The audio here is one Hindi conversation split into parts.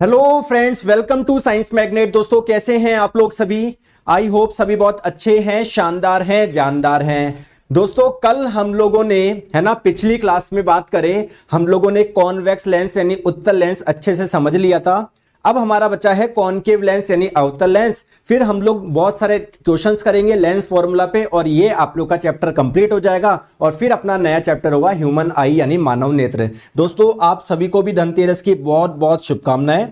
Hello friends, welcome to science magnet. दोस्तों कैसे हैं आप लोग सभी? आई होप सभी बहुत अच्छे हैं, शानदार हैं, जानदार हैं। दोस्तों कल हम लोगों ने है ना पिछली क्लास में बात करें, हम लोगों ने कॉन्वेक्स लेंस यानी उत्तल लेंस अच्छे से समझ लिया था। अब हमारा बचा है कॉनकेव लेंस यानी अवतल लेंस। फिर हम लोग बहुत सारे क्वेश्चंस करेंगे लेंस फॉर्मूला पे और ये आप लोग का चैप्टर कंप्लीट हो जाएगा और फिर अपना नया चैप्टर होगा ह्यूमन आई यानी मानव नेत्र। दोस्तों आप सभी को भी धनतेरस की बहुत बहुत शुभकामनाएं।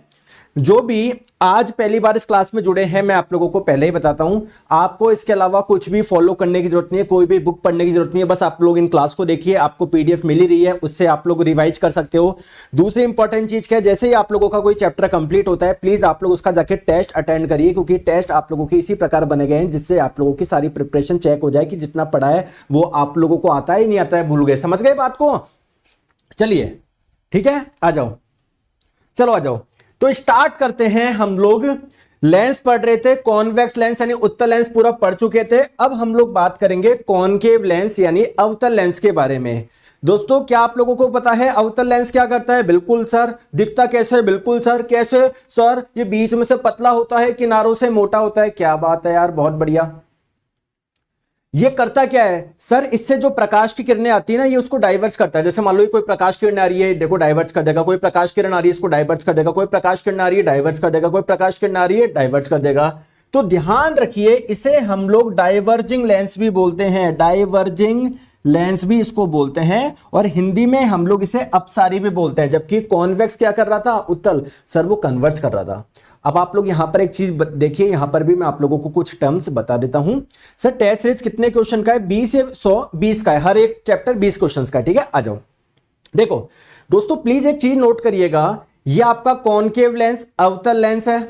जो भी आज पहली बार इस क्लास में जुड़े हैं, मैं आप लोगों को पहले ही बताता हूं, आपको इसके अलावा कुछ भी फॉलो करने की जरूरत नहीं है, कोई भी बुक पढ़ने की जरूरत नहीं है। बस आप लोग इन क्लास को देखिए, आपको पीडीएफ मिल ही रही है, उससे आप लोग रिवाइज कर सकते हो। दूसरी इंपॉर्टेंट चीज क्या है, जैसे ही आप लोगों का कोई चैप्टर कंप्लीट होता है, प्लीज आप लोग उसका जाके टेस्ट अटेंड करिए, क्योंकि टेस्ट आप लोगों के इसी प्रकार बने गए हैं जिससे आप लोगों की सारी प्रिपरेशन चेक हो जाए कि जितना पढ़ा है वो आप लोगों को आता है नहीं आता है, भूल गए, समझ गए बात को? चलिए ठीक है, आ जाओ, चलो आ जाओ। तो स्टार्ट करते हैं। हम लोग लेंस पढ़ रहे थे, कॉन्वेक्स लेंस यानी उत्तल लेंस पूरा पढ़ चुके थे। अब हम लोग बात करेंगे कॉनकेव लेंस यानी अवतल लेंस के बारे में। दोस्तों क्या आप लोगों को पता है अवतल लेंस क्या करता है? बिल्कुल सर। दिखता कैसे? बिल्कुल सर। कैसे सर? ये बीच में से पतला होता है, किनारों से मोटा होता है। क्या बात है यार, बहुत बढ़िया। ये करता क्या है सर? इससे जो प्रकाश की किरणें आती है ना, ये उसको डाइवर्स करता है। जैसे मान लो कोई प्रकाश किरण आ रही है, देखो डाइवर्स कर देगा। कोई प्रकाश किरण आ रही है, इसको डाइवर्स कर देगा। कोई प्रकाश किरण आ रही है, डाइवर्स कर देगा। कोई प्रकाश किरण आ रही है, डाइवर्स कर देगा। तो ध्यान रखिए, इसे हम लोग डाइवर्जिंग लेंस भी बोलते हैं। डाइवर्जिंग लेंस भी इसको बोलते हैं और हिंदी में हम लोग इसे अपसारी भी बोलते हैं। जबकि कॉन्वेक्स क्या कर रहा था? उत्तल सर वो कन्वर्ज कर रहा था। अब आप लोग यहां पर एक चीज देखिए, यहां पर भी मैं आप लोगों को कुछ टर्म्स बता देता हूं। सर टेस्ट सीरीज कितने क्वेश्चन का है? 20 से 100, 20 का है। हर एक चैप्टर 20 क्वेश्चन का है। ठीक है, आ जाओ। देखो दोस्तों प्लीज एक चीज नोट करिएगा, ये आपका कॉनकेव लेंस अवतल लेंस है।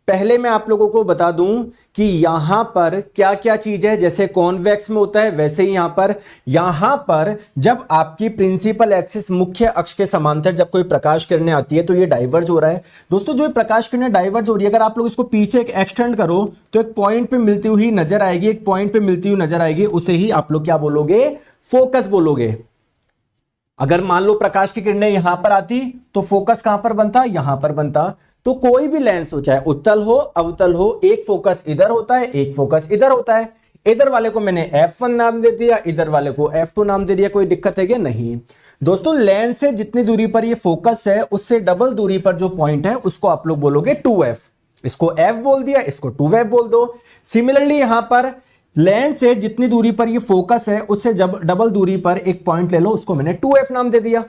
पहले मैं आप लोगों को बता दूं कि यहां पर क्या क्या चीज है। जैसे कॉन्वेक्स में होता है वैसे ही यहां पर जब आपकी प्रिंसिपल एक्सिस मुख्य अक्ष के समांतर जब कोई प्रकाश किरणें आती है तो ये डाइवर्ज हो रहा है। दोस्तों जो प्रकाश किरणें डाइवर्ज हो रही है, अगर आप लोग इसको पीछे एक एक्सटेंड करो तो एक पॉइंट पे मिलती हुई नजर आएगी, एक पॉइंट पे मिलती हुई नजर आएगी, उसे ही आप लोग क्या बोलोगे? फोकस बोलोगे। अगर मान लो प्रकाश की किरणें यहां पर आती तो फोकस कहां पर बनता? यहां पर बनता। तो कोई भी लेंस हो, चाहे उत्तल हो अवतल हो, एक फोकस इधर होता है, एक फोकस इधर होता है। इधर वाले को मैंने F1 नाम दे दिया, इधर वाले को F2 नाम दे दिया। कोई दिक्कत है क्या? नहीं। दोस्तों लेंस से जितनी दूरी पर ये फोकस है उससे डबल दूरी पर जो पॉइंट है उसको आप लोग बोलोगे 2F। इसको F बोल दिया, इसको 2F बोल दो। सिमिलरली यहां पर लेंस से जितनी दूरी पर ये फोकस है उससे जब डबल दूरी पर एक पॉइंट ले लो, उसको मैंने 2F नाम दे दिया।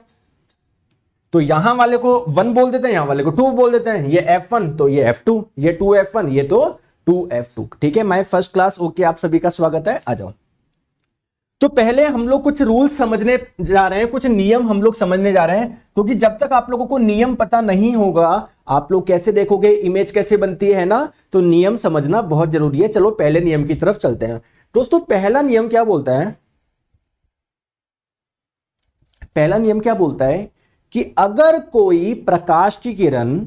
तो यहां वाले को 1 बोल देते हैं, यहां वाले को 2 बोल देते हैं। ये F1 तो ये F2, ये 2F1 ये तो 2F2। ठीक है, माय फर्स्ट क्लास ओके, आप सभी का स्वागत है, आ जाओ। तो पहले हम लोग कुछ रूल्स समझने जा रहे हैं, कुछ नियम हम लोग समझने जा रहे हैं, क्योंकि जब तक आप लोगों को नियम पता नहीं होगा आप लोग कैसे देखोगे, इमेज कैसे बनती है ना, तो नियम समझना बहुत जरूरी है। चलो पहले नियम की तरफ चलते हैं। दोस्तों पहला नियम क्या बोलता है? पहला नियम क्या बोलता है कि अगर कोई प्रकाश की किरण,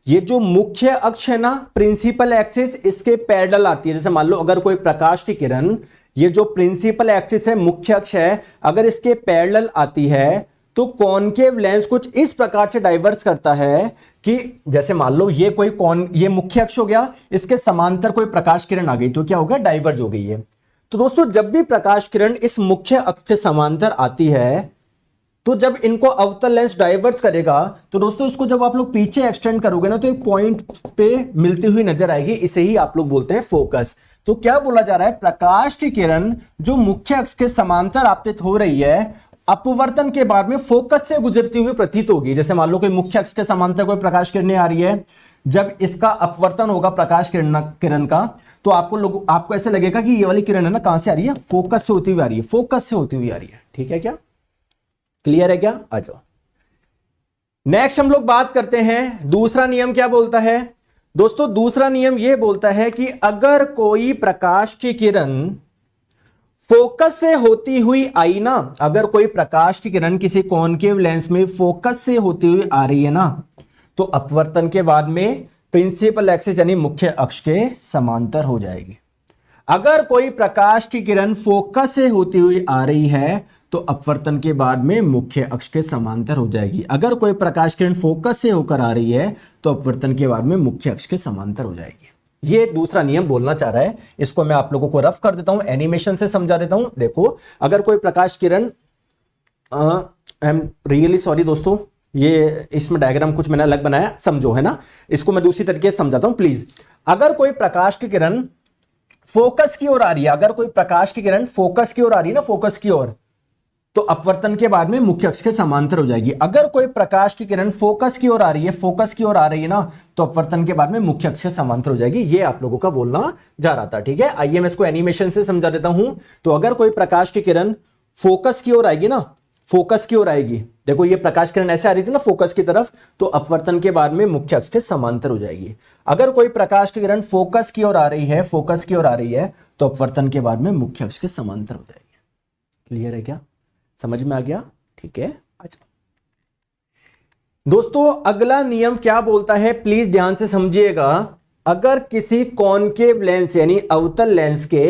ये जो मुख्य अक्ष है ना प्रिंसिपल एक्सिस, इसके पैरेलल आती है। जैसे मान लो अगर कोई प्रकाश की किरण, ये जो प्रिंसिपल एक्सिस है मुख्य अक्ष है, अगर इसके पैरेलल आती है तो कॉनकेव लेंस कुछ इस प्रकार से डाइवर्ज करता है कि जैसे मान लो ये मुख्य अक्ष हो गया, इसके समांतर कोई प्रकाश किरण आ गई तो क्या होगा? डाइवर्ज हो गई है। तो दोस्तों जब भी प्रकाश किरण इस मुख्य अक्ष के समांतर आती है तो जब इनको अवतल लेंस डाइवर्ज करेगा तो दोस्तों इसको जब आप लोग पीछे एक्सटेंड करोगे ना तो एक पॉइंट पे मिलती हुई नजर आएगी, इसे ही आप लोग बोलते हैं फोकस। तो क्या बोला जा रहा है? प्रकाश की किरण जो मुख्य अक्ष के समांतर आपतित हो रही है, अपवर्तन के बाद में फोकस से गुजरती हुई प्रतीत होगी। जैसे मान लो कोई मुख्य अक्ष के समांतर कोई प्रकाश किरणें आ रही है, जब इसका अपवर्तन होगा प्रकाश किरण का तो आपको ऐसे लगेगा कि ये वाली किरण है ना कहां से आ रही है? फोकस से होती हुई आ रही है, फोकस से होती हुई आ रही है। ठीक है, क्या क्लियर है क्या? आ जाओ। नेक्स्ट हम लोग बात करते हैं दूसरा नियम क्या बोलता है। दोस्तों दूसरा नियम यह बोलता है कि अगर कोई प्रकाश की किरण फोकस से होती हुई आई ना, अगर कोई प्रकाश की किरण किसी कॉनकेव लेंस में फोकस से होती हुई आ रही है ना, तो अपवर्तन के बाद में प्रिंसिपल एक्सिस यानी मुख्य अक्ष के समांतर हो जाएगी। अगर कोई प्रकाश की किरण फोकस से होती हुई आ रही है तो अपवर्तन के बाद में मुख्य अक्ष के समांतर हो जाएगी। अगर कोई प्रकाश किरण फोकस से होकर आ रही है तो अपवर्तन के बाद में मुख्य अक्ष के समांतर हो जाएगी। ये दूसरा नियम बोलना चाह रहा है, इसको मैं आप लोगों को रफ कर देता हूं, एनिमेशन से समझा देता हूं। देखो, अगर कोई प्रकाश किरण, आई एम रियली सॉरी दोस्तों, ये इसमें डायग्राम कुछ मैंने अलग बनाया, समझो, है ना। इसको मैं दूसरी तरीके से समझाता हूं प्लीज। अगर कोई प्रकाश की किरण फोकस की ओर आ रही है, अगर कोई प्रकाश की किरण फोकस की ओर आ रही है ना, फोकस की ओर, तो अपवर्तन के बाद में मुख्य अक्ष के समांतर हो जाएगी। अगर कोई प्रकाश की किरण फोकस की ओर आ रही है, फोकस की ओर आ रही है ना, तो अपवर्तन के बाद में मुख्य अक्ष से समांतर हो जाएगी। ये आप लोगों का बोलना जा रहा था, ठीक है। आइए मैं इसको एनिमेशन से समझा देता हूं। तो अगर कोई प्रकाश की किरण फोकस की ओर आएगी ना, फोकस की ओर आएगी, देखो ये प्रकाश किरण ऐसे आ रही थी ना फोकस की तरफ, तो अपवर्तन के बाद में मुख्य अक्ष के समांतर हो जाएगी। अगर कोई प्रकाश की किरण फोकस की ओर आ रही है, फोकस की ओर आ रही है, तो अपवर्तन के बाद में मुख्य अक्ष के समांतर हो जाएगी। क्लियर है क्या? समझ में आ गया? ठीक है। अच्छा दोस्तों, अगला नियम क्या बोलता है, प्लीज ध्यान से समझिएगा। अगर किसी कॉनकेव लेंस यानी अवतल लेंस के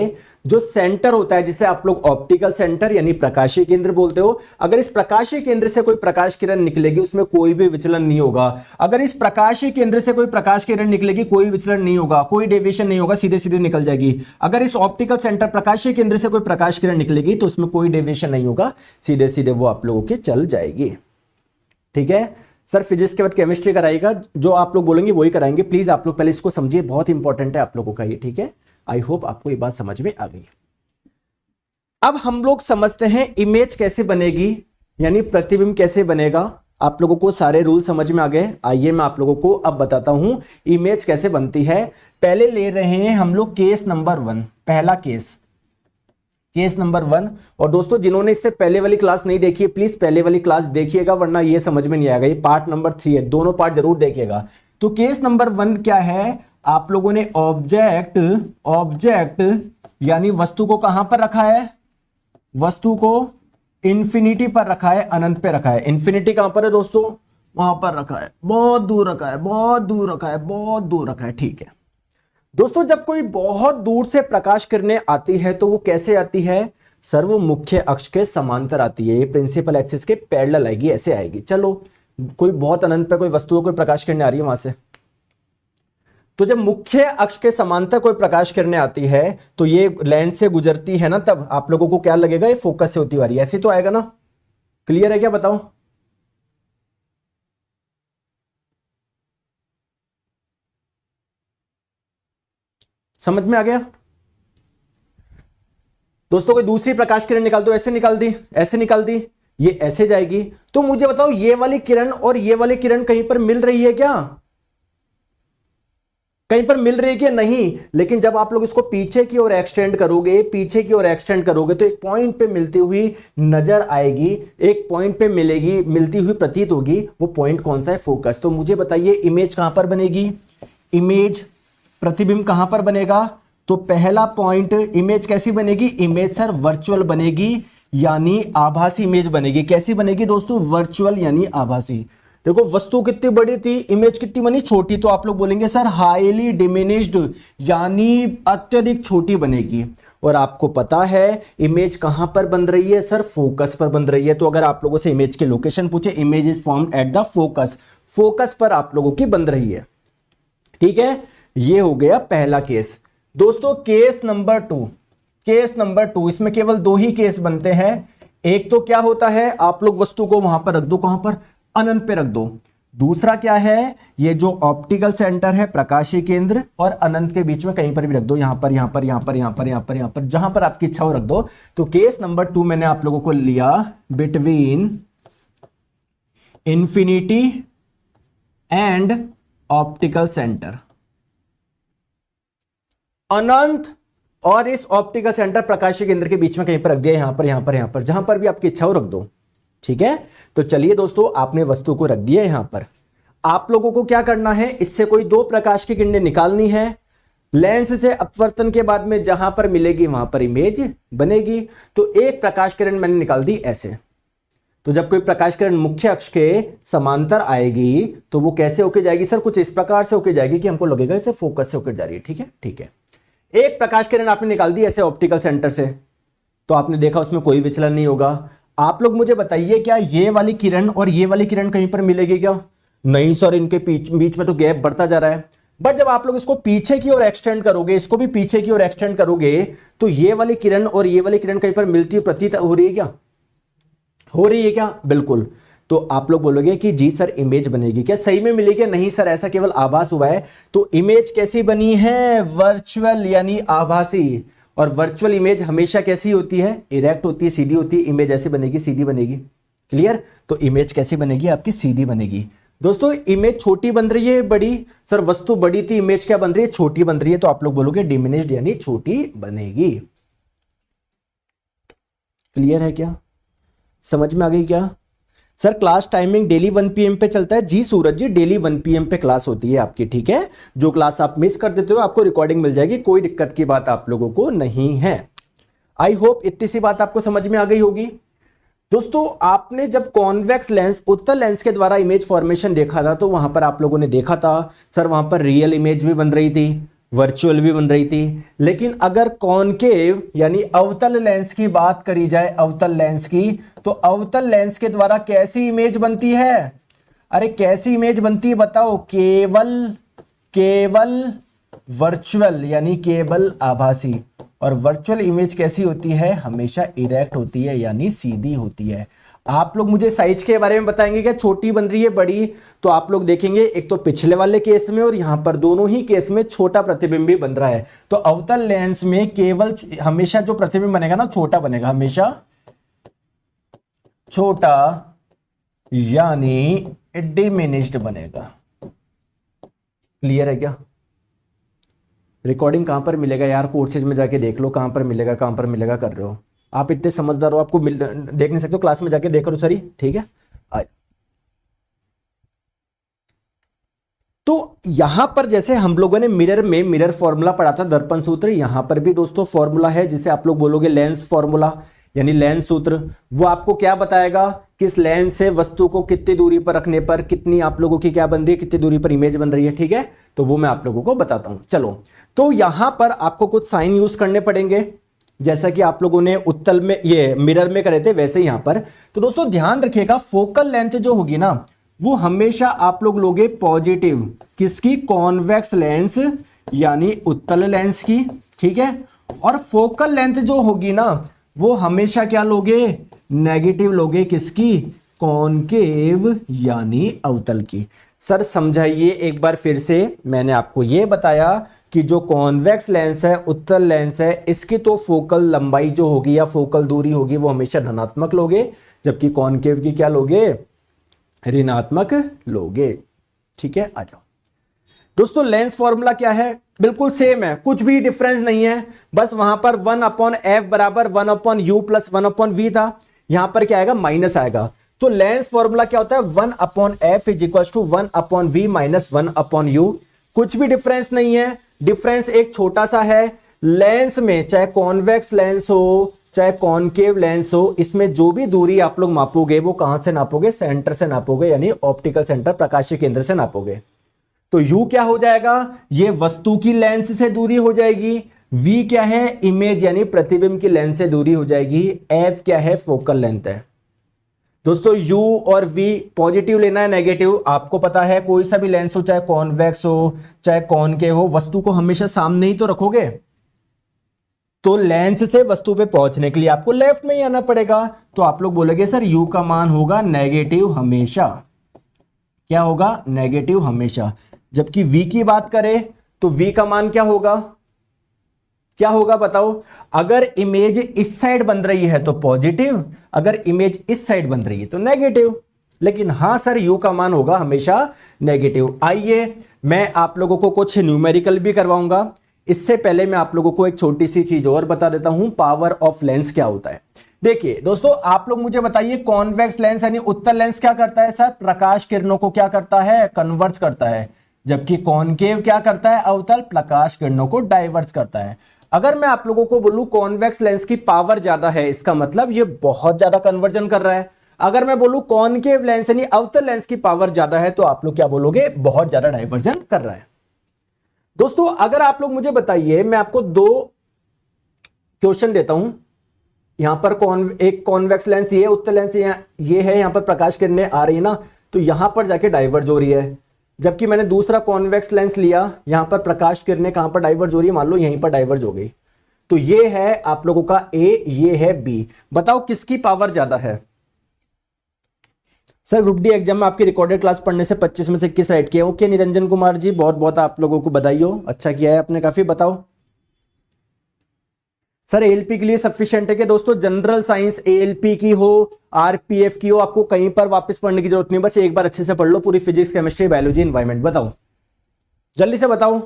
जो सेंटर होता है, जिसे आप लोग ऑप्टिकल सेंटर यानी प्रकाशीय केंद्र बोलते हो, अगर इस प्रकाशीय केंद्र से कोई प्रकाश किरण निकलेगी उसमें कोई भी विचलन नहीं होगा। अगर इस प्रकाशीय केंद्र से कोई प्रकाश किरण निकलेगी कोई विचलन नहीं होगा, कोई डेविएशन नहीं होगा, सीधे सीधे निकल जाएगी। अगर इस ऑप्टिकल सेंटर प्रकाशीय केंद्र से कोई प्रकाश किरण निकलेगी तो उसमें कोई डेविएशन नहीं होगा, सीधे सीधे वो आप लोगों की चल जाएगी। ठीक है सर, फिजिक्स के बाद केमिस्ट्री कराएगा, जो आप लोग बोलेंगे वही कराएंगे। प्लीज आप लोग पहले इसको समझिए, बहुत इंपॉर्टेंट है आप लोगों का ये, ठीक है। आई होप आपको ये बात समझ में आ गई। अब हम लोग समझते हैं इमेज कैसे बनेगी, यानी प्रतिबिंब कैसे बनेगा। आप लोगों को सारे रूल समझ में आ गए। आइए मैं आप लोगों को अब बताता हूं इमेज कैसे बनती है। पहले ले रहे हैं हम लोग केस नंबर 1, पहला केस नंबर 1। और दोस्तों जिन्होंने इससे पहले वाली क्लास नहीं देखी है प्लीज पहले वाली क्लास देखिएगा, वरना ये समझ में नहीं आएगा। ये पार्ट नंबर 3 है, दोनों पार्ट जरूर देखिएगा। तो केस नंबर 1 क्या है, आप लोगों ने ऑब्जेक्ट यानी वस्तु को कहां पर रखा है, वस्तु को इंफिनिटी पर रखा है, अनंत पे रखा है। इंफिनिटी कहां पर है दोस्तों, वहां पर रखा है, बहुत दूर रखा है, बहुत दूर रखा है, बहुत दूर रखा है। ठीक है दोस्तों, जब कोई बहुत दूर से प्रकाश किरणें आती है तो वो कैसे आती है, सर्व मुख्य अक्ष के समांतर आती है। ये प्रिंसिपल एक्सिस के पैरेलल आएगी, ऐसे आएगी। चलो कोई बहुत अनंत पे कोई वस्तु, कोई प्रकाश किरणें आ रही है वहां से, तो जब मुख्य अक्ष के समांतर कोई प्रकाश किरणें आती है तो ये लेंस से गुजरती है ना, तब आप लोगों को क्या लगेगा, ये फोकस से होती हुई आ रही है, ऐसे तो आएगा ना। क्लियर है क्या, बताओ। समझ में आ गया दोस्तों। कोई दूसरी प्रकाश किरण निकाल दो, ऐसे निकाल दी, ऐसे निकाल दी, ये ऐसे जाएगी। तो मुझे बताओ ये वाली किरण और ये वाली किरण कहीं पर मिल रही है क्या, कहीं पर मिल रही है क्या, नहीं। लेकिन जब आप लोग इसको पीछे की ओर एक्सटेंड करोगे, पीछे की ओर एक्सटेंड करोगे तो एक पॉइंट पे मिलती हुई नजर आएगी, एक पॉइंट पे मिलेगी, मिलती हुई प्रतीत होगी। वो पॉइंट कौन सा है, फोकस। तो मुझे बताइए इमेज कहां पर बनेगी, इमेज प्रतिबिंब कहां पर बनेगा। तो पहला पॉइंट, इमेज कैसी बनेगी, इमेज सर वर्चुअल बनेगी, यानी आभासी इमेज बनेगी। कैसी बनेगी दोस्तों, वर्चुअल यानी आभासी। देखो वस्तु कितनी बड़ी थी, इमेज कितनी बनी, छोटी। तो आप लोग बोलेंगे सर हाईली डिमिनिश्ड, यानी अत्यधिक छोटी बनेगी। और आपको पता है इमेज कहां पर बन रही है, सर फोकस पर बन रही है। तो अगर आप लोगों से इमेज के लोकेशन पूछे, image is formed at the focus, focus पर आप लोगों की बन रही है। ठीक है, ये हो गया पहला केस। दोस्तों केस नंबर 2, इसमें केवल 2 ही केस बनते हैं। एक तो क्या होता है, आप लोग वस्तु को वहां पर रख दो, कहां पर, अनंत पे रख दो। दूसरा क्या है, ये जो ऑप्टिकल सेंटर है प्रकाशीय केंद्र और अनंत के बीच में कहीं पर भी रख दो, यहां पर, यहां पर, यहां पर, यहां पर, यहां पर, यहां पर, जहां पर आपकी इच्छा हो रख दो। तो केस नंबर 2 मैंने आप लोगों को लिया between infinity and optical centre. अनंत और इस ऑप्टिकल सेंटर प्रकाशीय केंद्र के बीच में कहीं पर रख दिया, यहां पर, यहां पर, यहां पर, जहां पर भी आपकी इच्छा हो रख दो। ठीक है, तो चलिए दोस्तों, आपने वस्तु को रख दिया यहां पर। आप लोगों को क्या करना है, इससे कोई 2 प्रकाश की किरणें निकालनी है। लेंस से अपवर्तन के बाद में जहां पर मिलेगी वहां पर इमेज बनेगी। तो एक प्रकाश किरण मैंने निकाल दी ऐसे। तो जब कोई प्रकाश किरण मुख्य अक्ष के समांतर आएगी तो वो कैसे होके जाएगी, सर कुछ इस प्रकार से होके जाएगी कि हमको लगेगा इसे फोकस से होकर जा रही है। ठीक है, ठीक है। एक प्रकाश किरण आपने निकाल दी ऐसे ऑप्टिकल सेंटर से, तो आपने देखा उसमें कोई विचलन नहीं होगा। आप लोग मुझे बताइए क्या ये वाली किरण और ये वाली किरण कहीं पर मिलेगी क्या? नहीं सर, इनके बीच में तो गैप बढ़ता जा रहा है। बट जब आप लोग इसको पीछे की ओर एक्सटेंड करोगे, इसको भी पीछे की ओर एक्सटेंड करोगे, तो ये वाली किरण और ये वाली किरण कहीं पर मिलती प्रतीत हो रही है क्या? हो रही है क्या? बिल्कुल। तो आप लोग बोलोगे कि जी सर इमेज बनेगी क्या? सही में मिलेगी? नहीं सर, ऐसा केवल आभास हुआ है। तो इमेज कैसी बनी है? वर्चुअल यानी आभासी। और वर्चुअल इमेज हमेशा कैसी होती है? इरेक्ट होती है, सीधी होती है। इमेज ऐसी बनेगी, सीधी बनेगी। क्लियर? तो इमेज कैसी बनेगी आपकी? सीधी बनेगी। दोस्तों इमेज छोटी बन रही है बड़ी? सर वस्तु बड़ी थी, इमेज क्या बन रही है? छोटी बन रही है। तो आप लोग बोलोगे डिमिनिश्ड यानी छोटी बनेगी। क्लियर है क्या? समझ में आ गई क्या? Sir class timing daily 1 PM पे चलता है। जी सूरज जी, डेली 1 PM पे क्लास होती है आपकी, ठीक है। जो क्लास आप मिस कर देते हो आपको रिकॉर्डिंग मिल जाएगी, कोई दिक्कत की बात आप लोगों को नहीं है। आई होप इतनी सी बात आपको समझ में आ गई होगी। दोस्तों आपने जब कॉन्वेक्स लेंस, उत्तल लेंस के द्वारा इमेज फॉर्मेशन देखा था, तो वहां पर आप लोगों ने देखा था सर वहां पर रियल इमेज भी बन रही थी, वर्चुअल भी बन रही थी। लेकिन अगर कॉनकेव यानी अवतल लेंस की बात करी जाए, अवतल लेंस की, तो अवतल लेंस के द्वारा कैसी इमेज बनती है? अरे कैसी इमेज बनती है बताओ? केवल वर्चुअल यानी केवल आभासी। और वर्चुअल इमेज कैसी होती है? हमेशा इरेक्ट होती है यानी सीधी होती है। आप लोग मुझे साइज के बारे में बताएंगे क्या? छोटी बन रही है बड़ी? तो आप लोग देखेंगे एक तो पिछले वाले केस में और यहां पर दोनों ही केस में छोटा प्रतिबिंब भी बन रहा है। तो अवतल लेंस में केवल हमेशा जो प्रतिबिंब बनेगा ना, छोटा बनेगा, हमेशा छोटा यानी डिमिनिश्ड बनेगा। क्लियर है क्या? रिकॉर्डिंग कहां पर मिलेगा यार? कोर्सेज में जाके देख लो कहां पर मिलेगा, कहां पर मिलेगा कर रहे हो आप। इतने समझदार हो, आपको देख नहीं सकते हो, क्लास में जाके देख करो सर, ठीक है। तो यहां पर जैसे हम लोगों ने मिरर में मिरर फॉर्मूला पढ़ा था, दर्पण सूत्र, यहां पर भी दोस्तों फॉर्मूला है जिसे आप लोग बोलोगे लेंस फॉर्मूला यानी लेंस सूत्र। वो आपको क्या बताएगा? किस लेंस से वस्तु को कितनी दूरी पर रखने पर कितनी आप लोगों की क्या बन रही है, कितनी दूरी पर इमेज बन रही है, ठीक है। तो वो मैं आप लोगों को बताता हूं। चलो, तो यहां पर आपको कुछ साइन यूज करने पड़ेंगे, जैसा कि आप लोगों ने उत्तल में ये मिरर में करे थे वैसे यहां पर। तो दोस्तों ध्यान रखिएगा, फोकल लेंथ जो होगी ना, वो हमेशा आप लोग लोगे पॉजिटिव। किसकी? कॉन्वेक्स लेंस यानी उत्तल लेंस की, ठीक है। और फोकल लेंथ जो होगी ना, वो हमेशा क्या लोगे? नेगेटिव लोगे। किसकी? कॉनकेव यानी अवतल की। सर समझाइए एक बार फिर से। मैंने आपको यह बताया कि जो कॉन्वेक्स लेंस है, उत्तल लेंस है, इसकी तो फोकल लंबाई जो होगी या फोकल दूरी होगी वो हमेशा धनात्मक लोगे, जबकि कॉनकेव की क्या लोगे? ऋणात्मक लोगे, ठीक है। आ जाओ दोस्तों, लेंस फॉर्मूला क्या है? बिल्कुल सेम है, कुछ भी डिफरेंस नहीं है। बस वहां पर 1/f बराबर 1/u प्लस 1/v था, यहां पर क्या आएगा? माइनस आएगा। तो लेंस फॉर्मूला क्या होता है? 1/f is equal to 1/v minus 1/u। कुछ भी डिफरेंस नहीं है, डिफरेंस एक छोटा सा है। लेंस में चाहे कॉन्वेक्स लेंस हो चाहे कॉनकेव लेंस हो, इसमें जो भी दूरी आप लोग मापोगे वो कहां से नापोगे? सेंटर से नापोगे, यानी ऑप्टिकल सेंटर, प्रकाशीय केंद्र से नापोगे। तो u क्या हो जाएगा? ये वस्तु की लेंस से दूरी हो जाएगी। v क्या है? इमेज यानी प्रतिबिंब की लेंस से दूरी हो जाएगी। f क्या है? फोकल लेंथ है। दोस्तों u और v पॉजिटिव लेना है नेगेटिव? आपको पता है कोई सा भी लेंस हो, चाहे कॉन्वेक्स हो चाहे कॉनकेव हो, वस्तु को हमेशा सामने ही तो रखोगे। तो लेंस से वस्तु पे पहुंचने के लिए आपको लेफ्ट में ही आना पड़ेगा। तो आप लोग बोलोगे सर u का मान होगा नेगेटिव हमेशा। क्या होगा? नेगेटिव हमेशा। जबकि v की बात करें तो v का मान क्या होगा? क्या होगा बताओ? अगर इमेज इस साइड बन रही है तो पॉजिटिव, अगर इमेज इस साइड बन रही है तो नेगेटिव। लेकिन हां सर u का मान होगा हमेशा नेगेटिव। आइए मैं आप लोगों को कुछ न्यूमेरिकल भी करवाऊंगा। इससे पहले मैं आप लोगों को एक छोटी सी चीज और बता देता हूं, पावर ऑफ लेंस क्या होता है। देखिए दोस्तों, आप लोग मुझे बताइए, कॉन्वेक्स लेंस यानी उत्तल लेंस क्या करता है? सर प्रकाश किरणों को क्या करता है? कन्वर्ज करता है। जबकि कॉनकेव क्या करता है? अवतल प्रकाश किरणों को डाइवर्ट करता है। अगर मैं आप लोगों को बोलूं कॉन्वेक्स लेंस की पावर ज्यादा है, इसका मतलब ये बहुत ज्यादा कन्वर्जन कर रहा है। अगर मैं बोलूं कॉनकेव लेंस यानी अवतल लेंस की पावर ज्यादा है, तो आप लोग क्या बोलोगे? बहुत ज्यादा डाइवर्जन कर रहा है। दोस्तों अगर आप लोग मुझे बताइए, मैं आपको दो क्वेश्चन देता हूं, यहां पर एक कॉन्वेक्स लेंस ये है, उत्तल लेंस ये है, यहां पर प्रकाश किरणें आ रही है ना, तो यहां पर जाके डाइवर्ज हो रही है। जबकि मैंने दूसरा कॉन्वेक्स लेंस लिया, यहां पर प्रकाश किरणें कहां पर डाइवर्ज हो रही है, मान लो यहीं पर डाइवर्ज हो गई। तो ये है आप लोगों का ए, ये है बी। बताओ किसकी पावर ज्यादा है? सर ग्रुप डी एग्जाम में आपकी रिकॉर्डेड क्लास पढ़ने से 25 में से 21 राइट किए। ओके निरंजन कुमार जी, बहुत बहुत आप लोगों को बधाई हो, अच्छा किया है आपने काफी। बताओ सर एएलपी के लिए सफिशिएंट है कि दोस्तों जनरल साइंस एएलपी की हो, आरपीएफ की हो, आपको कहीं पर वापस पढ़ने की जरूरत नहीं, बस एक बार अच्छे से पढ़ लो पूरी फिजिक्स केमिस्ट्री बायोलॉजी एनवायरमेंट। बताओ जल्दी से बताओ।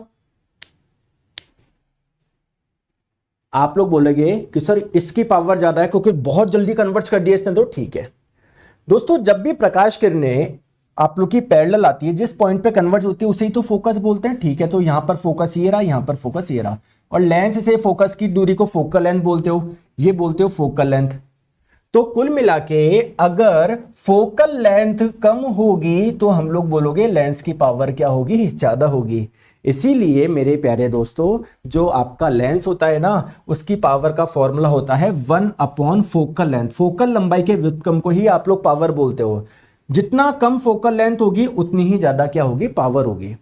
आप लोग बोलेंगे कि सर इसकी पावर ज्यादा है क्योंकि बहुत जल्दी कन्वर्ट कर दिया इसने, तो ठीक है दोस्तों, जब भी प्रकाश किरणें आप लोग की पैरेलल आती है, जिस पॉइंट पे कन्वर्ज होती है उसे ही तो फोकस बोलते हैं, ठीक है। तो यहां पर फोकस ये रहा, यहां पर फोकस ये रहा, और लेंस से फोकस की दूरी को फोकल लेंथ बोलते हो, ये बोलते हो फोकल लेंथ। तो कुल मिला के अगर फोकल लेंथ कम होगी तो हम लोग बोलोगे लेंस की पावर क्या होगी, ज्यादा होगी। इसीलिए मेरे प्यारे दोस्तों, जो आपका लेंस होता है ना, उसकी पावर का फॉर्मूला होता है 1 फोकल लेंथ। फोकल लंबाई के व्युत्क्रम को ही आप लोग पावर बोलते हो। जितना कम फोकल लेंथ होगी उतनी ही ज्यादा क्या होगी, पावर होगी।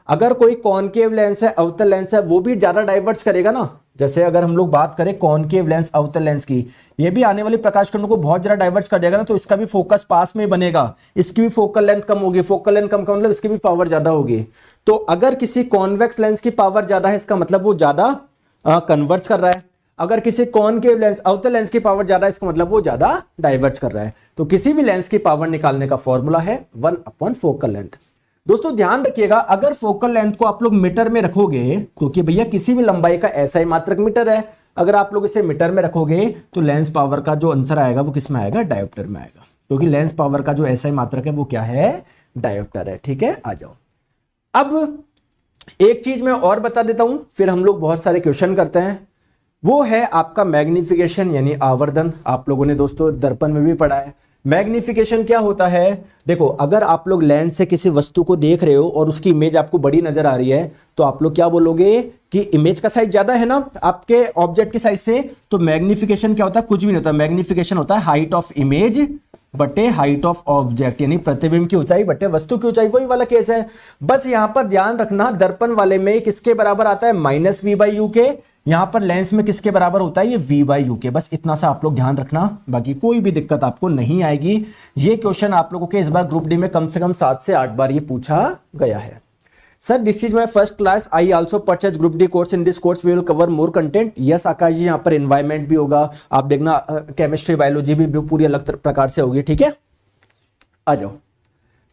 अगर कोई कॉनकेव लेंस है, अवतल लेंस है, वो भी ज्यादा डाइवर्ज करेगा ना। जैसे अगर हम लोग बात करें कॉनकेव लेंस, अवतल लेंस की, ये भी आने वाली प्रकाश किरणों को बहुत ज्यादा डाइवर्ज कर देगा ना, तो इसका भी फोकस पास में बनेगा, इसकी भी फोकल लेंथ कम होगी। फोकल लेंथ कम का मतलब इसकी भी पावर ज्यादा होगी। तो अगर किसी कॉन्वेक्स लेंस की पावर ज्यादा है, इसका मतलब वो ज्यादा कन्वर्ज कर रहा है। अगर किसी कॉनकेव लेंस, अवतल लेंस की पावर ज्यादा है, इसका मतलब वो ज्यादा डाइवर्ज कर रहा है। तो किसी भी लेंस की पावर निकालने का फॉर्मूला है 1 फोकल लेंथ। दोस्तों ध्यान रखिएगा, अगर फोकल लेंथ को आप लोग मीटर में रखोगे, क्योंकि भैया किसी भी लंबाई का ऐसा ही मात्रक मीटर है, अगर आप लोग इसे मीटर में रखोगे तो लेंस पावर का जो आंसर आएगा वो किस में आएगा, डायोप्टर में आएगा। क्योंकि लेंस पावर का जो ऐसा ही मात्रक है वो क्या है, डायोप्टर है। ठीक है, आ जाओ। अब एक चीज मैं और बता देता हूं, फिर हम लोग बहुत सारे क्वेश्चन करते हैं। वो है आपका मैग्निफिकेशन यानी आवर्धन। आप लोगों ने दोस्तों दर्पण में भी पढ़ा है। मैग्निफिकेशन क्या होता है? देखो, अगर आप लोग लेंस से किसी वस्तु को देख रहे हो और उसकी इमेज आपको बड़ी नजर आ रही है, तो आप लोग क्या बोलोगे कि इमेज का साइज ज्यादा है ना आपके ऑब्जेक्ट के साइज से। तो मैग्निफिकेशन क्या होता है? कुछ भी नहीं होता। मैग्निफिकेशन होता है हाइट ऑफ इमेज बटे हाइट ऑफ ऑब्जेक्ट, यानी प्रतिबिंब की ऊंचाई बटे वस्तु की ऊंचाई। वही वाला केस है। बस यहां पर ध्यान रखना, दर्पण वाले में किसके बराबर आता है, -v/u के। यहां पर लेंस में किसके बराबर होता है, ये v/u के। बस इतना सा आप लोग ध्यान रखना, बाकी कोई भी दिक्कत आपको नहीं आएगी। ये क्वेश्चन आप लोगों के इस बार ग्रुप डी में कम से कम 7 से 8 बार ये पूछा गया है। Sir this is my first class, I also purchase group D course. In this course we will cover more content. Yes Aakash ji, यहाँ पर एनवायरमेंट भी होगा, आप देखना केमिस्ट्री बायोलॉजी भी पूरी अलग प्रकार से होगी। ठीक है, आ जाओ।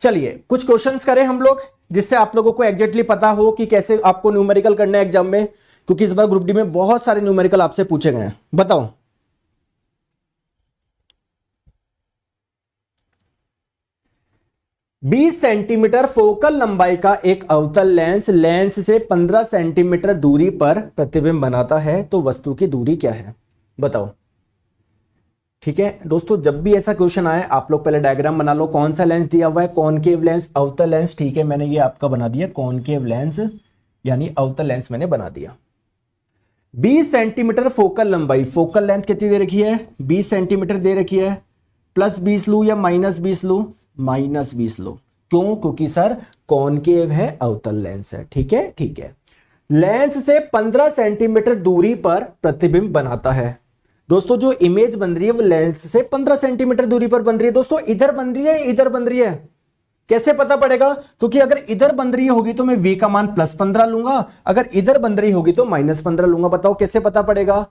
चलिए कुछ क्वेश्चंस करें हम लोग, जिससे आप लोगों को एग्जैक्टली पता हो कि कैसे आपको न्यूमेरिकल करना है एग्जाम में, क्योंकि इस बार ग्रुप डी में बहुत सारे न्यूमेरिकल आपसे पूछे गए हैं। बताओ। बीस सेंटीमीटर फोकल लंबाई का एक अवतल लेंस से 15 सेंटीमीटर दूरी पर प्रतिबिंब बनाता है, तो वस्तु की दूरी क्या है? बताओ। ठीक है दोस्तों, जब भी ऐसा क्वेश्चन आए आप लोग पहले डायग्राम बना लो। कौन सा लेंस दिया हुआ है, कॉनकेव लेंस, अवतल लेंस। ठीक है, मैंने ये आपका बना दिया कॉनकेव लेंस यानी अवतल लेंस मैंने बना दिया। 20 सेंटीमीटर फोकल लंबाई, फोकल लेंथ कितनी दे रखी है, 20 सेंटीमीटर दे रखी है। +20 लू या -20 लू, -20 लू। क्यों? क्योंकि सर कॉनकेव है, अवतल लेंस है। ठीक है, ठीक है। लेंस से 15 सेंटीमीटर दूरी पर प्रतिबिंब बनाता है। दोस्तों जो इमेज बन रही है वो लेंस से 15 सेंटीमीटर दूरी पर बन रही है। दोस्तों इधर बन रही है, इधर बन रही है, कैसे पता पड़ेगा? क्योंकि अगर इधर बन रही होगी तो मैं v का मान +15 लूंगा, अगर इधर बन रही होगी तो -15 लूंगा। बताओ कैसे पता पड़ेगा?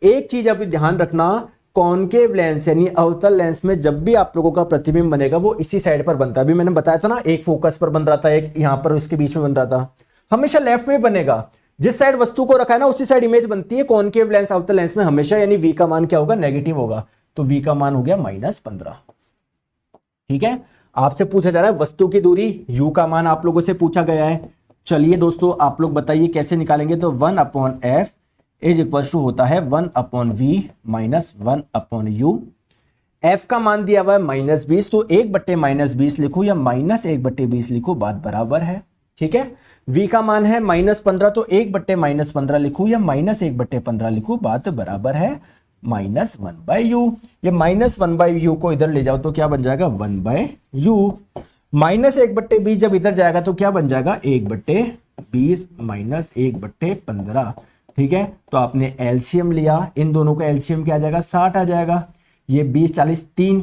एक चीज अभी ध्यान रखना, कॉनकेव लेंस यानी अवतल लेंस में जब भी आप लोगों का प्रतिबिंब बनेगा वो इसी साइड पर बनता है। अभी मैंने बताया था ना, एक फोकस पर बन रहा था, एक यहां पर इसके बीच में बन रहा था। हमेशा लेफ्ट में बनेगा, जिस साइड वस्तु को रखा है ना उसी साइड इमेज बनती है। कॉनकेव लेंस अवतल लेंस में हमेशा, यानी v का मान क्या होगा, नेगेटिव होगा। तो v का मान हो गया -15। ठीक है, आपसे पूछा जा रहा है वस्तु की दूरी, u का मान आप लोगों से पूछा गया है। चलिए दोस्तों आप लोग बताइए कैसे निकालेंगे। तो 1/f इज इक्वल टू होता है 1/v माइनस 1/u। f का मान दिया हुआ है -20, तो 1/-20 लिखो या -1/20 लिखो, बात बराबर है। ठीक है। v का मान है -15, तो 1/-15 लिखूं या -1/15 लिखूं, बात बराबर है, -1/u। ये -1/u को इधर ले जाओ तो क्या बन जाएगा, 1/u। -1/20 जब इधर जाएगा तो क्या बन जाएगा, 1/20 -1/15। ठीक है, तो आपने एलसीएम लिया, इन दोनों का एलसीएम क्या आ जाएगा, 60 आ जाएगा। ये 20 40 3,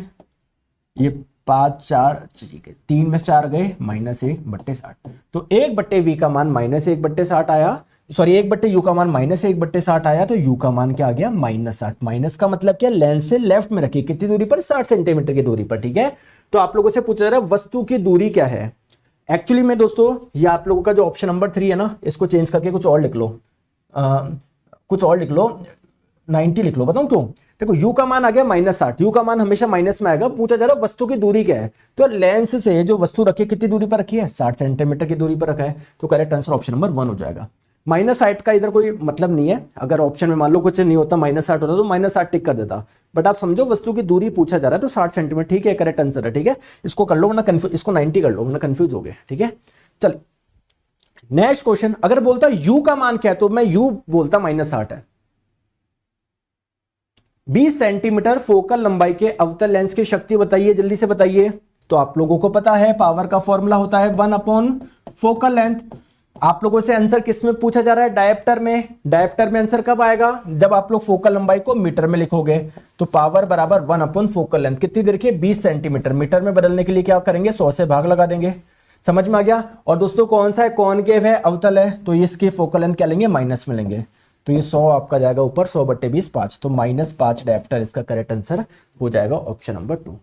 ये 5 4, ठीक है, 3 में 4 गए, -1/60। तो 1/v का मान -1/60 आया, सॉरी 1/u का मान -1/60 आया, तो u का मान क्या आ गया, -60। माइनस का मतलब क्या, लेंस से लेफ्ट में रखिए, कितनी दूरी पर, 60 सेंटीमीटर की दूरी पर। ठीक है, तो आप लोगों से पूछा जा रहा है वस्तु की दूरी क्या है। एक्चुअली में दोस्तों, ये आप लोगों का जो ऑप्शन नंबर 3 है ना, इसको चेंज करके कुछ और लिख लो, कुछ और लिख लो, 90 लिख लो। बताऊं क्यों, देखो u का मान आ गया -60, u का मान हमेशा माइनस में आएगा। पूछा जा रहा है वस्तु की दूरी क्या है, तो लेंस से जो वस्तु रखी है कितनी दूरी पर रखी है, 60 सेंटीमीटर की दूरी पर रखा है, तो करेक्ट आंसर ऑप्शन नंबर 1 हो जाएगा। -60 का इधर कोई मतलब नहीं है, अगर ऑप्शन में मान लो कुछ नहीं होता, -60 होता तो -60 टिक कर देता, बट आप समझो वस्तु की दूरी पूछा जा रहा है तो 60 सेंटीमीटर, ठीक है, करेक्ट आंसर है। ठीक है, इसको कर लो वरना कंफ्यूज, इसको 90 कर लो वरना कंफ्यूज हो गए। ठीक है, चल नेक्स्ट क्वेश्चन, अगर बोलता u का मान क्या है तो मैं u बोलता -60 है। 20 सेंटीमीटर फोकल लंबाई के अवतल लेंस की शक्ति बताइए, जल्दी से बताइए। तो आप लोगों को पता है पावर का फॉर्मूला होता है 1/फोकल लेंथ। आप लोगों से आंसर किस में पूछा जा रहा है, डायप्टर में। डायप्टर में आंसर कब आएगा, जब आप लोग फोकल लंबाई को मीटर में लिखोगे। तो पावर बराबर 1/फोकल लेंथ, कितनी देर की, 20 सेंटीमीटर। मीटर में बदलने के लिए क्या करेंगे, 100 से भाग लगा देंगे। समझ में आ गया। और दोस्तों कौन सा है, कॉनकेव है, अवतल है, तो इसकी फोकल लेंथ क्या लेंगे, माइनस में लेंगे। तो ये 100 आपका जाएगा ऊपर, 100/20 5, तो -5 डायप्टर इसका करेक्ट आंसर हो जाएगा ऑप्शन नंबर 2।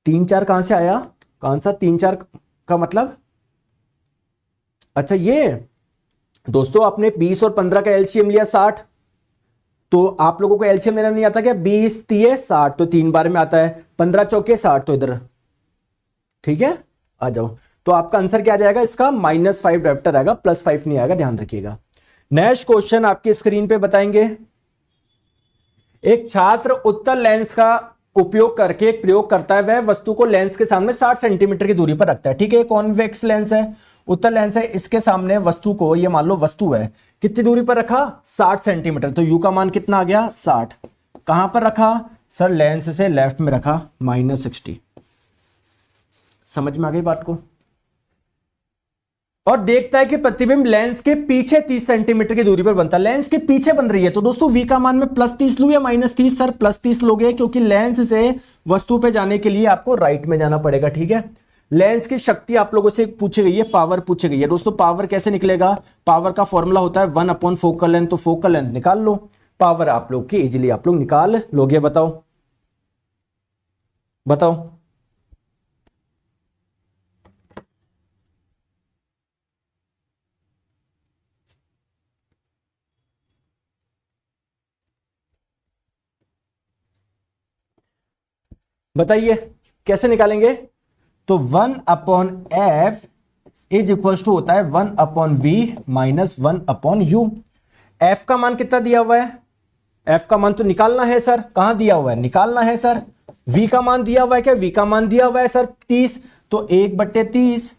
3 4 कहां से आया, कौन सा 3 4 का मतलब, अच्छा ये दोस्तों आपने 20 और 15 का एलसीएम लिया 60, तो आप लोगों को एलसीएम लेना नहीं आता क्या, 20 3 60, तो 3 बार में आता है, 15 चौके 60, तो इधर ठीक है आ जाओ। तो आपका आंसर क्या आ जाएगा इसका, -5 डायप्टर आएगा, +5 नहीं आएगा, ध्यान रखिएगा। नेक्स्ट क्वेश्चन आपकी स्क्रीन पे बताएंगे। एक छात्र उत्तल लेंस का उपयोग करके एक प्रयोग करता है, वह वस्तु को लेंस के सामने 60 सेंटीमीटर की दूरी पर रखता है। ठीक है, कॉन्वेक्स लेंस है, उत्तल लेंस है, इसके सामने वस्तु को, ये मान लो वस्तु है, कितनी दूरी पर रखा, 60 सेंटीमीटर। तो यू का मान कितना आ गया, 60। कहां पर रखा सर, लेंस से लेफ्ट में रखा, -60। समझ में आ गई बात को। और देखता है कि प्रतिबिंब लेंस के पीछे 30 सेंटीमीटर की दूरी पर बनता है, लेंस के पीछे बन रही है। तो दोस्तों v का मान में +30 लूं या -30, सर +30 लोगे, क्योंकि लेंस से वस्तु पे जाने के लिए आपको राइट में जाना पड़ेगा। ठीक है, लेंस की शक्ति आप लोगों से पूछी गई है, पावर पूछी गई है। दोस्तों पावर कैसे निकलेगा, पावर का फॉर्मूला होता है 1/फोकल लेंथ, तो फोकल लेंथ निकाल लो, पावर आप लोग की इजिली आप लोग निकाल लोगे। बताओ बताओ, बताइए कैसे निकालेंगे। तो 1/f इज इक्वल टू होता है 1/v माइनस 1/u। f का मान कितना दिया हुआ है, f का मान तो निकालना है सर, कहां दिया हुआ है, निकालना है सर। v का मान दिया हुआ है क्या, v का मान दिया हुआ है सर 30, तो 1/30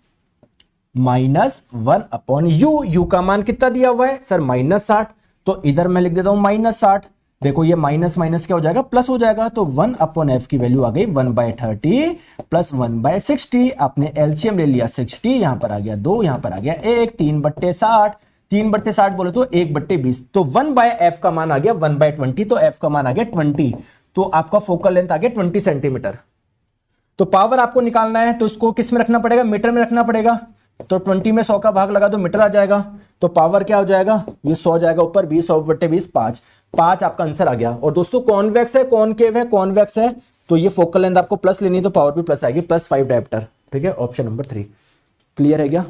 माइनस 1/u। u का मान कितना दिया हुआ है सर, -60, तो इधर मैं लिख देता हूं -60। देखो ये माइनस माइनस क्या हो जाएगा, प्लस हो जाएगा। तो 1/f की वैल्यू आ गई 1/30 प्लस 1/60। आपने एलसीएम ले लिया 60, यहां पर आ गया 2, यहां पर आ गया 1, 3/60, 3/60 बोले तो 1/20, तो 1/f का मान आ गया 1/20, तो f का मान आ गया 20, तो आपका फोकल लेंथ आ गया 20 सेंटीमीटर। तो पावर आपको निकालना है तो इसको किस में रखना पड़ेगा, मीटर में रखना पड़ेगा। तो 20 में 100 का भाग लगा तो मीटर आ जाएगा, तो पावर क्या हो जाएगा, ये 100 जाएगा ऊपर, 20 100/20 5, 5 आपका आंसर आ गया। और दोस्तों कॉन्वेक्स है, कॉनकेव है, कॉन्वेक्स है, तो ये फोकल लेंथ आपको प्लस लेनी है, तो पावर भी प्लस आएगी, +5 डायप्टर। ठीक है, ऑप्शन नंबर 3 क्लियर है क्या।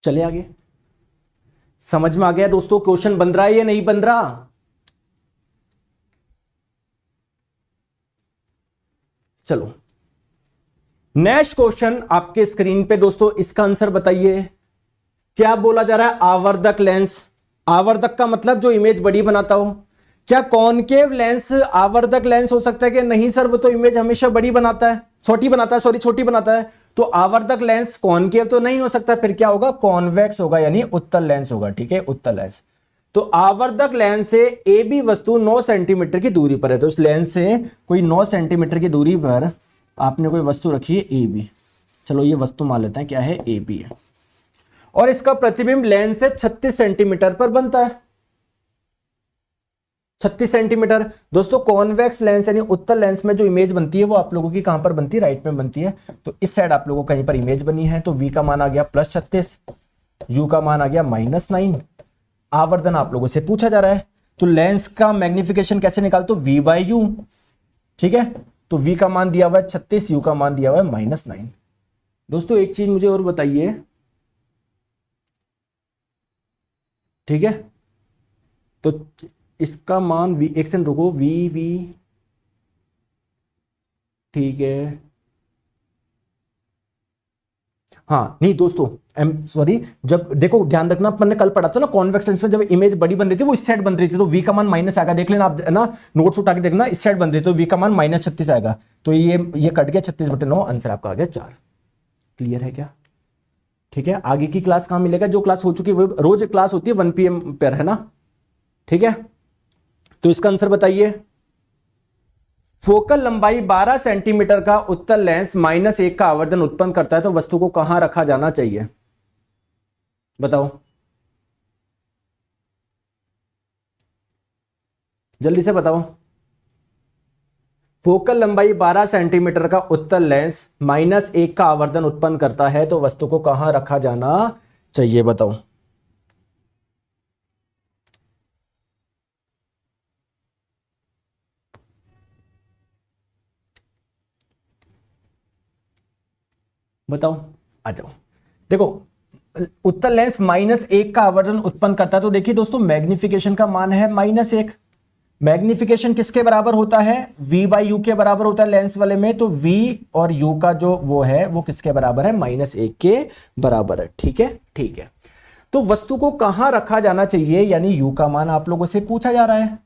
चले आगे। समझ में आ गया दोस्तों क्वेश्चन बन रहा है या नहीं बन रहा? चलो नेक्स्ट क्वेश्चन आपके स्क्रीन पे दोस्तों, इसका आंसर बताइए। क्या बोला जा रहा है? आवर्धक लेंस। आवर्धक का मतलब जो इमेज बड़ी बनाता हो। क्या कॉनकेव लेंस आवर्धक लेंस हो सकता है कि नहीं सर? वो तो इमेज हमेशा बड़ी बनाता है, छोटी बनाता है, सॉरी छोटी बनाता है। तो आवर्धक लेंस कॉनकेव तो नहीं हो सकता, फिर क्या होगा? कॉन्वेक्स होगा, यानी उत्तल लेंस होगा। ठीक है, उत्तल लेंस। तो आवर्धक लेंस से ए बी वस्तु 9 सेंटीमीटर की दूरी पर है। तो इस लेंस से कोई 9 सेंटीमीटर की दूरी पर आपने कोई वस्तु रखी है ए बी। चलो ये वस्तु मान लेते हैं क्या है, ए बी है। और इसका प्रतिबिंब लेंस से 36 सेंटीमीटर पर बनता है। 36 सेंटीमीटर। दोस्तों कॉन्वेक्स लेंस यानी उत्तल लेंस में जो इमेज बनती है वो आप लोगों की कहां पर बनती है? राइट में बनती है। तो इस साइड आप लोगों को कहीं पर इमेज बनी है। तो v का मान आ गया +36, u का मान आ गया -9। आवर्धन आप लोगों से पूछा जा रहा है, तो लेंस का मैग्निफिकेशन कैसे निकालते हो? v/u। ठीक है, तो v का मान दिया हुआ है 36, u का मान दिया हुआ है -9। दोस्तों एक चीज मुझे और बताइए, ठीक है, तो इसका मान v, एक सेकंड रुको, v, ठीक है, हाँ नहीं दोस्तों, सॉरी, जब देखो ध्यान रखना, अपन ने कल पढ़ा था ना कॉन्वेक्स लेंस में जब इमेज बड़ी बन रही थी वो इस साइड बन रही थी, तो v का मान माइनस आएगा। देख लेना आप ना, नोट्स उठा के देखना, इस साइड बन रही, तो v का मान -36 आएगा। तो ये कट गया, 36/9, आंसर आपका आ गया 4। क्लियर है क्या? ठीक है, आगे की क्लास कहां मिलेगा? जो क्लास हो चुकी है वो रोज क्लास होती है 1 PM पर, है ना? ठीक है, तो इसका आंसर बताइए। फोकल लंबाई 12 सेंटीमीटर का उत्तल लेंस -1 का आवर्धन उत्पन्न करता है, तो वस्तु को कहां रखा जाना चाहिए? बताओ जल्दी से बताओ। फोकल लंबाई 12 सेंटीमीटर का उत्तल लेंस -1 का आवर्धन उत्पन्न करता है, तो वस्तु को कहां रखा जाना चाहिए? बताओ। बताओ, आ जाओ। देखो उत्तल लेंस -1 का आवर्धन उत्पन्न करता है, तो देखिए दोस्तों मैग्निफिकेशन का मान है -1। मैग्निफिकेशन किसके बराबर होता है? v/u के बराबर होता है लेंस वाले में। तो v और u का जो वो है वो किसके बराबर है? -1 के बराबर है। ठीक है, ठीक है। तो वस्तु को कहां रखा जाना चाहिए, यानी u का मान आप लोगों से पूछा जा रहा है।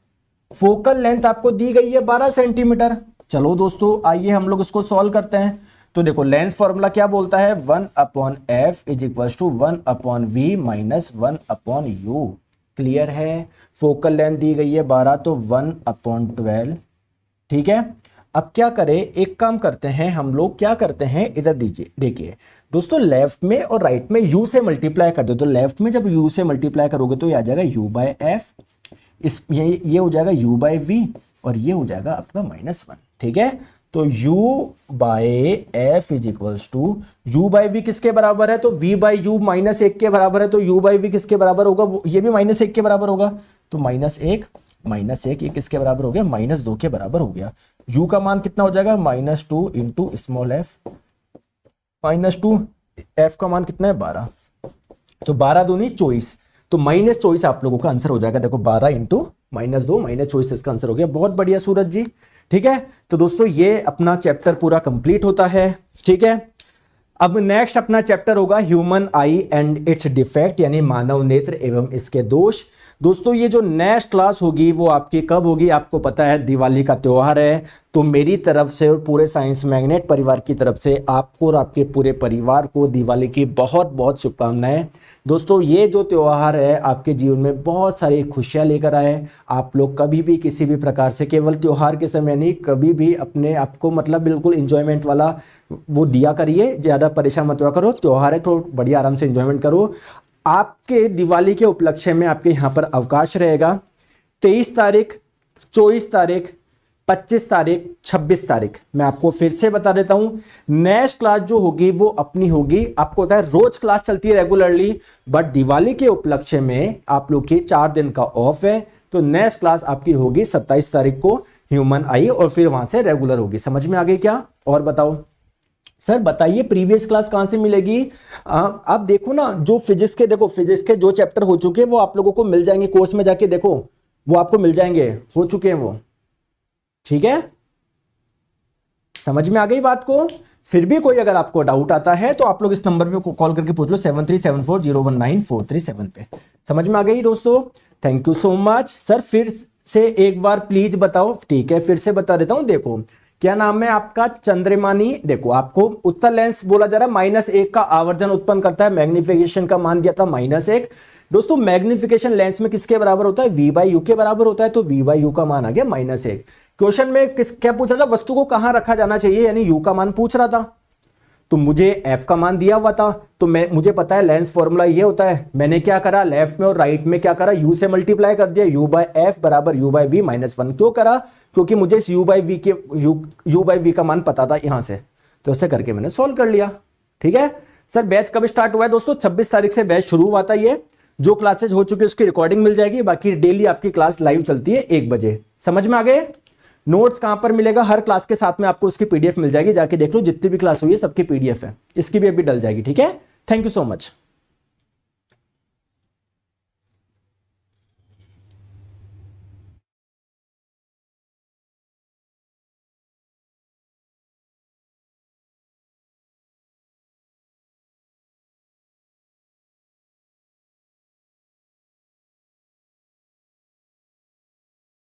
फोकल लेंथ आपको दी गई है 12 सेंटीमीटर। चलो दोस्तों आइए हम लोग इसको सॉल्व करते हैं। तो देखो लेंस फॉर्मूला क्या बोलता है? 1/f = 1/v - 1/u। क्लियर है? फोकल लेंथ दी गई है 12, तो 1/12। ठीक है, अब क्या करें, एक काम करते हैं हम लोग, क्या करते हैं, इधर दीजिए, देखिए दोस्तों लेफ्ट में और राइट में u से मल्टीप्लाई कर दो। तो लेफ्ट में जब u से मल्टीप्लाई करोगे तो ये आ जाएगा u/f, ये हो जाएगा u/v, और ये हो जाएगा आपका -1। ठीक है, तो u/f = u/v किसके बराबर है? तो v/u -1 के बराबर है, तो u/v किसके बराबर होगा? ये भी -1 के बराबर होगा। तो -1 ये किसके बराबर हो गया? -2 के बराबर हो गया। u का मान कितना हो जाएगा? -2 × स्मॉल f, -2, f का मान कितना है? 12, तो 12 दूनी 24, तो -24 आप लोगों का आंसर हो जाएगा। देखो 12 × -2 -24 इसका आंसर हो गया। बहुत बढ़िया सूरज जी। ठीक है, तो दोस्तों ये अपना चैप्टर पूरा कंप्लीट होता है। ठीक है, अब नेक्स्ट अपना चैप्टर होगा human I and it's defect, यानी मानव नेत्र एवं इसके दोष। दोस्तों ये जो नेक्स्ट क्लास होगी वो आपकी कब होगी? आपको पता है दिवाली का त्योहार है, तो मेरी तरफ से और पूरे साइंस मैग्नेट परिवार की तरफ से आपको और आपके पूरे परिवार को दिवाली की बहुत बहुत शुभकामनाएं। दोस्तों ये जो त्योहार है आपके जीवन में बहुत सारी खुशियां लेकर आए। आप लोग कभी भी किसी भी प्रकार से, केवल त्योहार के समय नहीं, कभी भी अपने आप को मतलब बिल्कुल इंजॉयमेंट वाला वो दिया करिए, ज़्यादा परेशान मत हुआ करो। त्योहार है तो बढ़िया आराम से इंजॉयमेंट करो। आपके दिवाली के उपलक्ष्य में आपके यहाँ पर अवकाश रहेगा 23 तारीख, 24 तारीख, 25 तारीख, 26 तारीख। मैं आपको फिर से बता देता हूं, नेक्स्ट क्लास जो होगी वो अपनी होगी, आपको पता है रोज क्लास चलती है रेगुलरली, बट दिवाली के उपलक्ष्य में आप लोग की 4 दिन का ऑफ है। तो नेक्स्ट क्लास आपकी होगी 27 तारीख को ह्यूमन आई, और फिर वहां से रेगुलर होगी। समझ में आ गई क्या? और बताओ। सर बताइए प्रीवियस क्लास कहां से मिलेगी? आप देखो ना, जो फिजिक्स के जो चैप्टर हो चुके हैं वो आप लोगों को मिल जाएंगे, कोर्स में जाके देखो वो आपको मिल जाएंगे, हो चुके हैं वो। ठीक है, समझ में आ गई बात को? फिर भी कोई अगर आपको डाउट आता है तो आप लोग इस नंबर पे कॉल करके पूछ लो, 7374019437 पे। समझ में आ गई दोस्तों? Thank you so much. Sir फिर से एक बार प्लीज बताओ। ठीक है, फिर से बता देता हूं। देखो क्या नाम है आपका? चंद्रमानी। देखो आपको उत्तर लेंस बोला जा रहा है -1 का आवर्धन उत्पन्न करता है, मैग्निफिकेशन का मान दिया था -1। दोस्तों मैग्निफिकेशन लेंस में किसके बराबर होता है? v/u के बराबर होता है, तो v/u का मान आ गया -1। क्वेश्चन में क्या पूछ रहा था? वस्तु को कहां रखा जाना चाहिए, यानी u का मान पूछ रहा था, तो मुझे f का मान दिया हुआ था, तो मुझे पता है लेंस फॉर्मूला ये होता है। मैंने क्या करा, लेफ्ट में और राइट में क्या करा, u से मल्टीप्लाई कर दिया, u/f बराबर u/v -1। क्यों करा? क्योंकि मुझे इस u/v का मान पता था यहां से, तो ऐसे करके मैंने सोल्व कर लिया। ठीक है सर, बैच कब स्टार्ट हुआ है दोस्तों? 26 तारीख से बैच शुरू हुआ था। ये जो क्लासेज हो चुकी है उसकी रिकॉर्डिंग मिल जाएगी, बाकी डेली आपकी क्लास लाइव चलती है 1 बजे। समझ में आ गए? नोट्स कहां पर मिलेगा? हर क्लास के साथ में आपको उसकी पीडीएफ मिल जाएगी, जाके देख लो, जितनी भी क्लास हुई है सबकी पीडीएफ है, इसकी भी अभी डल जाएगी। ठीक है, थैंक यू सो मच।